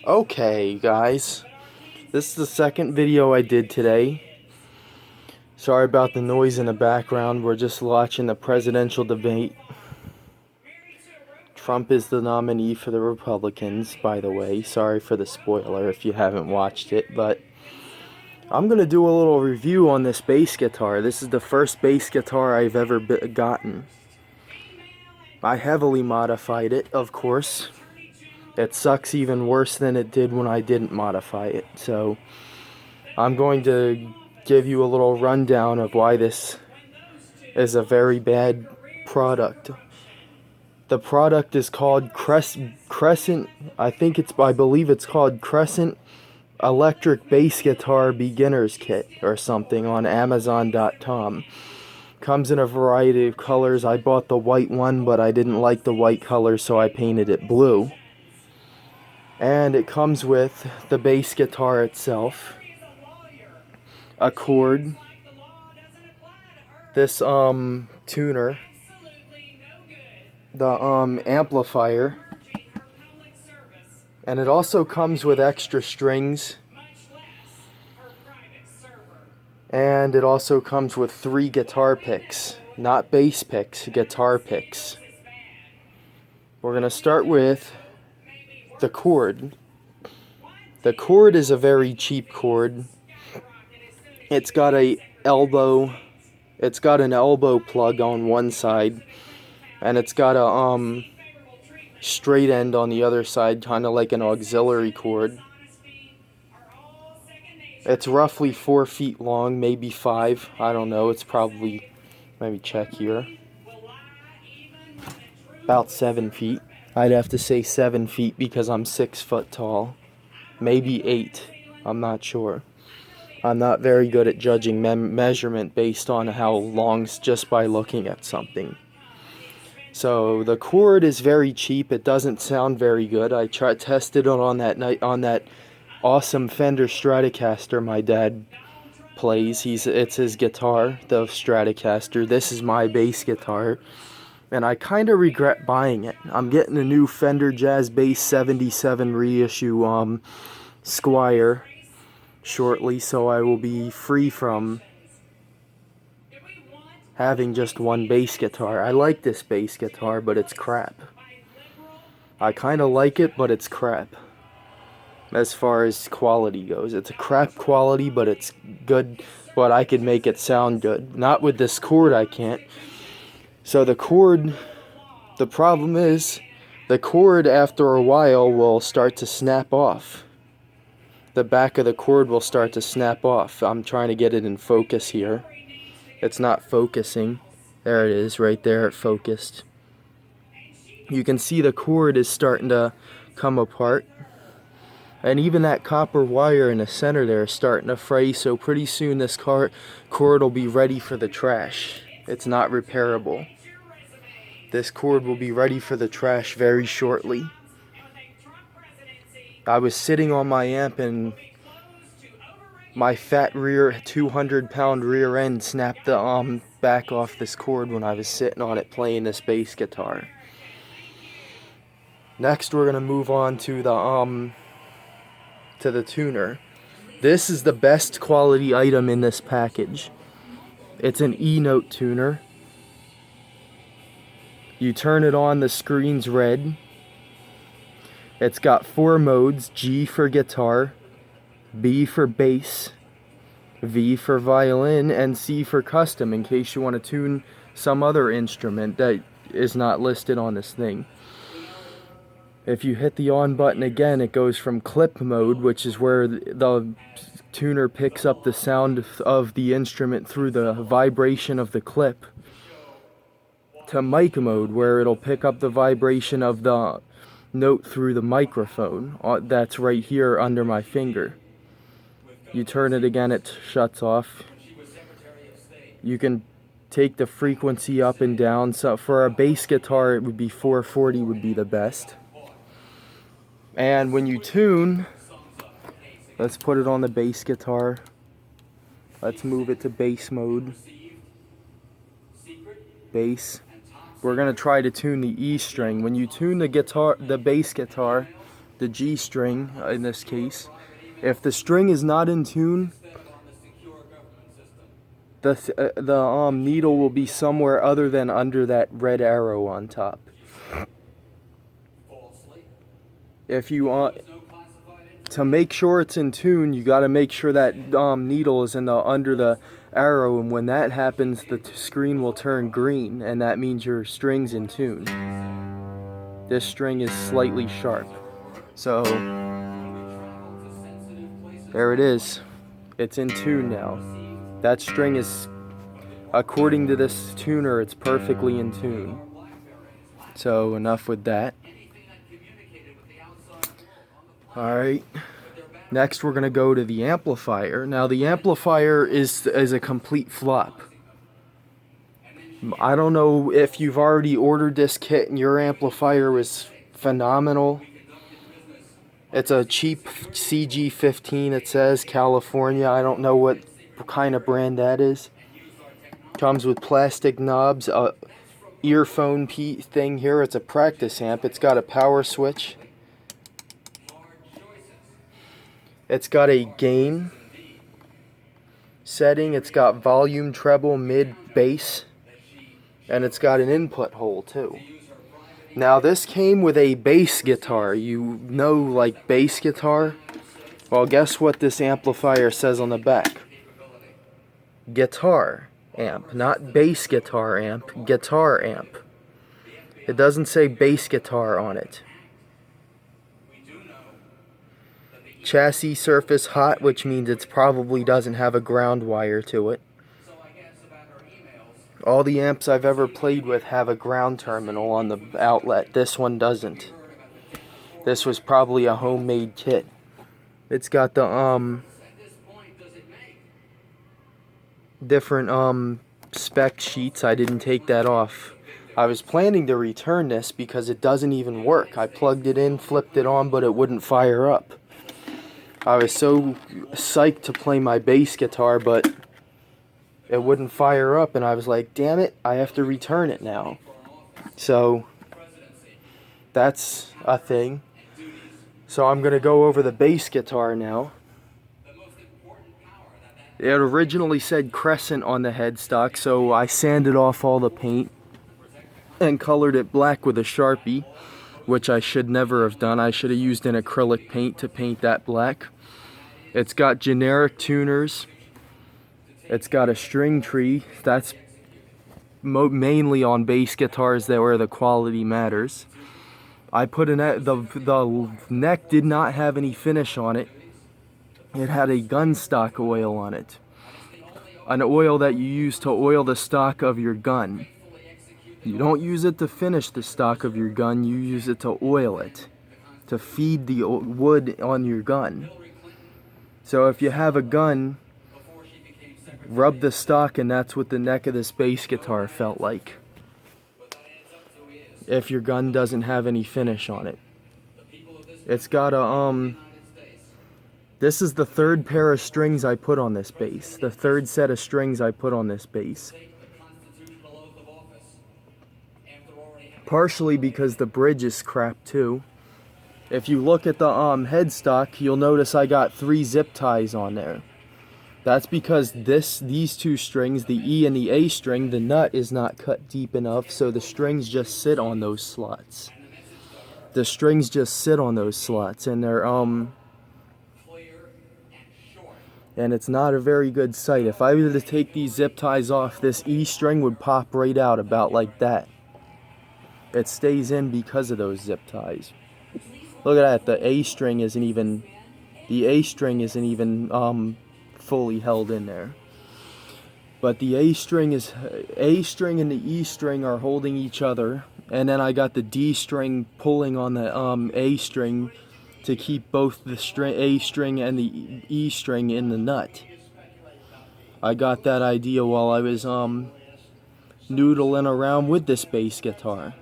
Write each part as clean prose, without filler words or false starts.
Okay, guys, this is the second video I did today. Sorry about the noise in the background. We're just watching the presidential debate. Trump is the nominee for the Republicans, by the way. Sorry for the spoiler if you haven't watched it, but I'm going to do a little review on this bass guitar. This is the first bass guitar I've ever gotten. I heavily modified it, of course. It sucks even worse than it did when I didn't modify it. So I'm going to give you a little rundown of why this is a very bad product. The product is called Crescent. I believe it's called Crescent Electric Bass Guitar Beginner's Kit or something on Amazon.com. Comes in a variety of colors. I bought the white one, but I didn't like the white color, so I painted it blue. And it comes with the bass guitar itself, a cord, this tuner, the amplifier, and it also comes with extra strings, and it also comes with 3 guitar picks, not bass picks, guitar picks. We're going to start with the cord. The cord is a very cheap cord. It's got an elbow plug on one side, and it's got a straight end on the other side, kind of like an auxiliary cord. It's roughly 4 feet long, maybe 5. I don't know. It's probably, let me check here, about 7 feet. I'd have to say 7 feet because I'm 6 foot tall. Maybe 8. I'm not sure. I'm not very good at judging measurement based on how long's just by looking at something. So the cord is very cheap. It doesn't sound very good. I tested it on that awesome Fender Stratocaster my dad plays. It's his guitar, the Stratocaster. This is my bass guitar, and I kind of regret buying it. I'm getting a new Fender Jazz Bass 77 reissue Squire shortly, so I will be free from having just one bass guitar. I like this bass guitar, but it's crap. I kind of like it, but it's crap. As far as quality goes, it's a crap quality, but it's good, but I could make it sound good. Not with this cord, I can't. So the cord, the problem is, the cord after a while will start to snap off. The back of the cord will start to snap off. I'm trying to get it in focus here. It's not focusing. There it is, right there, it focused. You can see the cord is starting to come apart. And even that copper wire in the center there is starting to fray, so pretty soon this cord will be ready for the trash. It's not repairable. This cord will be ready for the trash very shortly. I was sitting on my amp and my fat rear 200-pound rear end snapped the back off this cord when I was sitting on it playing this bass guitar. Next we're gonna move on to the tuner. This is the best quality item in this package. It's an E-note tuner. You turn it on, the screen's red. It's got 4 modes: G for guitar, B for bass, V for violin, and C for custom, in case you want to tune some other instrument that is not listed on this thing. If you hit the on button again, it goes from clip mode, which is where the tuner picks up the sound of the instrument through the vibration of the clip, to mic mode, where it'll pick up the vibration of the note through the microphone that's right here under my finger. You turn it again, it shuts off. You can take the frequency up and down. So for a bass guitar, it would be 440 would be the best. And when you tune, let's put it on the bass guitar. Let's move it to bass mode. Bass. We're going to try to tune the E string. When you tune the bass guitar, the G string in this case. If the string is not in tune, the needle will be somewhere other than under that red arrow on top. If you want to make sure it's in tune, you got to make sure that needle is under the arrow, and when that happens, the screen will turn green, and that means your string's in tune. This string is slightly sharp, so there it is. It's in tune now. That string is, according to this tuner, it's perfectly in tune. So enough with that. Alright, next we're going to go to the amplifier. Now the amplifier is a complete flop. I don't know if you've already ordered this kit and your amplifier was phenomenal. It's a cheap CG15, it says, California. I don't know what kind of brand that is. Comes with plastic knobs, a earphone thing here. It's a practice amp. It's got a power switch. It's got a gain setting. It's got volume, treble, mid, bass. And it's got an input hole too. Now this came with a bass guitar. You know, like bass guitar? Well, guess what this amplifier says on the back? Guitar amp, not bass guitar amp, guitar amp. It doesn't say bass guitar on it. Chassis surface hot, which means it probably doesn't have a ground wire to it. All the amps I've ever played with have a ground terminal on the outlet. This one doesn't. This was probably a homemade kit. It's got the different spec sheets. I didn't take that off. I was planning to return this because it doesn't even work. I plugged it in, flipped it on, but it wouldn't fire up. I was so psyched to play my bass guitar, but it wouldn't fire up, and I was like, damn it, I have to return it now. So that's a thing. So I'm going to go over the bass guitar now. It originally said Crescent on the headstock, so I sanded off all the paint and colored it black with a Sharpie, which I should never have done. I should have used an acrylic paint to paint that black. It's got generic tuners. It's got a string tree. That's mainly on bass guitars where the quality matters. I put the neck did not have any finish on it. It had a gun stock oil on it. An oil that you use to oil the stock of your gun. You don't use it to finish the stock of your gun, you use it to oil it. To feed the wood on your gun. So if you have a gun, rub the stock, and that's what the neck of this bass guitar felt like. If your gun doesn't have any finish on it. It's got a, this is the third pair of strings I put on this bass. The third set of strings I put on this bass. Partially because the bridge is crap too. If you look at the headstock, you'll notice I got 3 zip ties on there. That's because these two strings, the E and the A string, the nut is not cut deep enough, so the strings just sit on those slots. The strings just sit on those slots, and they're and it's not a very good sight. If I were to take these zip ties off, this E string would pop right out about like that. It stays in because of those zip ties. Look at that, the A string isn't even fully held in there. But the A string and the E string are holding each other, and then I got the D string pulling on the A string to keep both the A string and the E string in the nut. I got that idea while I was noodling around with this bass guitar.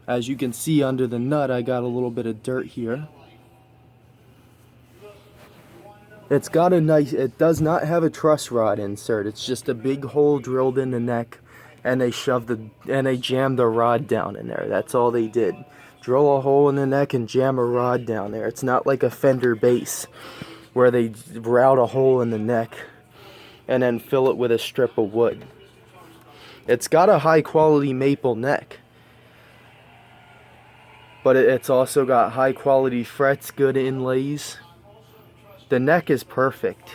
As you can see under the nut, I got a little bit of dirt here. It's got a nice, it does not have a truss rod insert. It's just a big hole drilled in the neck, and they jammed the rod down in there. That's all they did. Drill a hole in the neck and jam a rod down there. It's not like a Fender bass where they route a hole in the neck and then fill it with a strip of wood. It's got a high quality maple neck, but it's also got high quality frets, good inlays. The neck is perfect,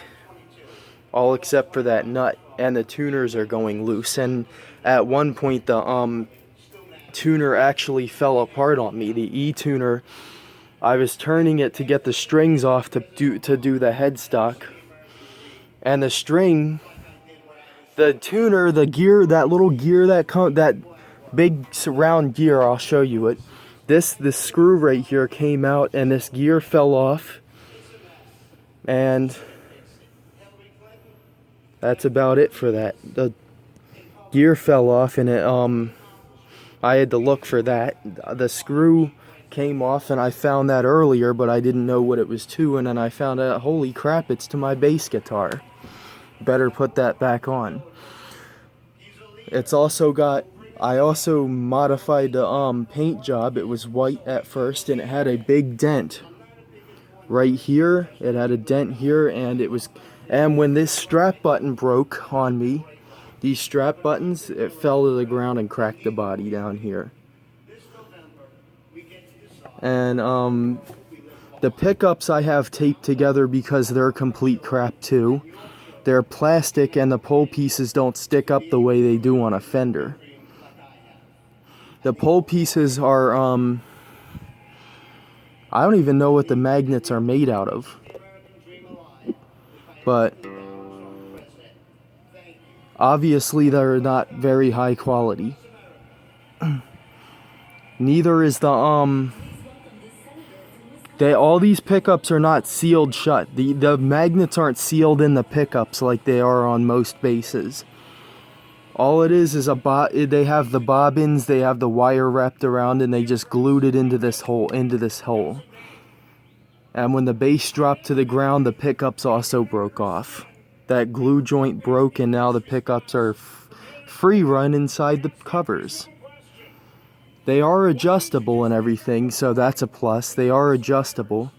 all except for that nut, and the tuners are going loose. And at one point the tuner actually fell apart on me. The E tuner, I was turning it to get the strings off to do the headstock, and the string, the tuner, the gear, that little gear that big round gear, I'll show you it. This screw right here came out, and this gear fell off, and that's about it for that. The gear fell off, and it I had to look for that. The screw came off, and I found that earlier, but I didn't know what it was to, and then I found out, holy crap, it's to my bass guitar. Better put that back on. It's also got, I also modified the paint job. It was white at first, and it had a big dent right here. It had a dent here, and when this strap button broke on me, these strap buttons, it fell to the ground and cracked the body down here. And the pickups I have taped together because they're complete crap too. They're plastic, and the pole pieces don't stick up the way they do on a Fender. The pole pieces are, I don't even know what the magnets are made out of. But obviously they're not very high quality. Neither is the, all these pickups are not sealed shut. The magnets aren't sealed in the pickups like they are on most basses. All it is they have the bobbins, they have the wire wrapped around, and they just glued it into this hole. And when the bass dropped to the ground, the pickups also broke off. That glue joint broke, and now the pickups are free run inside the covers. They are adjustable and everything, so that's a plus. They are adjustable.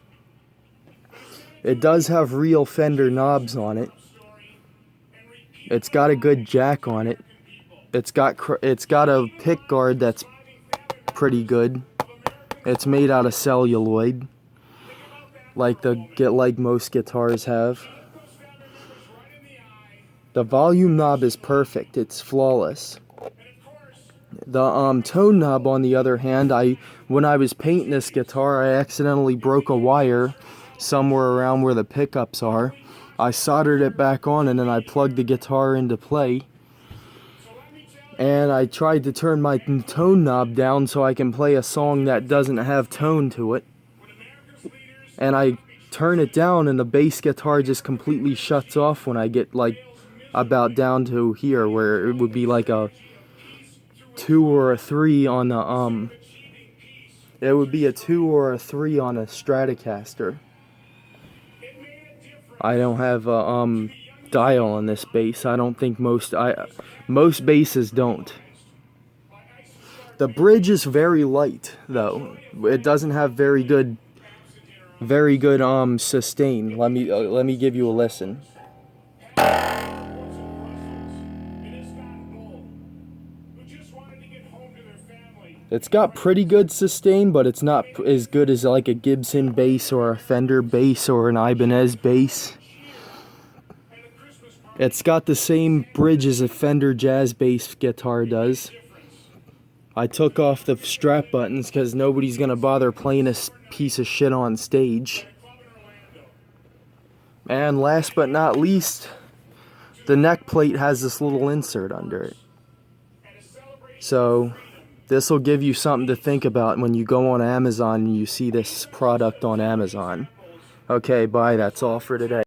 It does have real Fender knobs on it. It's got a good jack on it. It's got a pick guard that's pretty good. It's made out of celluloid, like most guitars have. The volume knob is perfect. It's flawless. The tone knob, on the other hand, when I was painting this guitar, I accidentally broke a wire somewhere around where the pickups are. I soldered it back on, and then I plugged the guitar into play. And I tried to turn my tone knob down so I can play a song that doesn't have tone to it. And I turn it down, and the bass guitar just completely shuts off when I get like about down to here, where it would be like a 2 or a 3 on the it would be a 2 or a 3 on a Stratocaster. I don't have a dial on this bass. I don't think most basses don't. The bridge is very light though. It doesn't have very good sustain. Let me give you a listen. It's got pretty good sustain, but it's not as good as like a Gibson bass or a Fender bass or an Ibanez bass. It's got the same bridge as a Fender jazz bass guitar does. I took off the strap buttons because nobody's gonna bother playing this piece of shit on stage. And last but not least, the neck plate has this little insert under it. So this will give you something to think about when you go on Amazon and you see this product on Amazon. Okay, bye. That's all for today.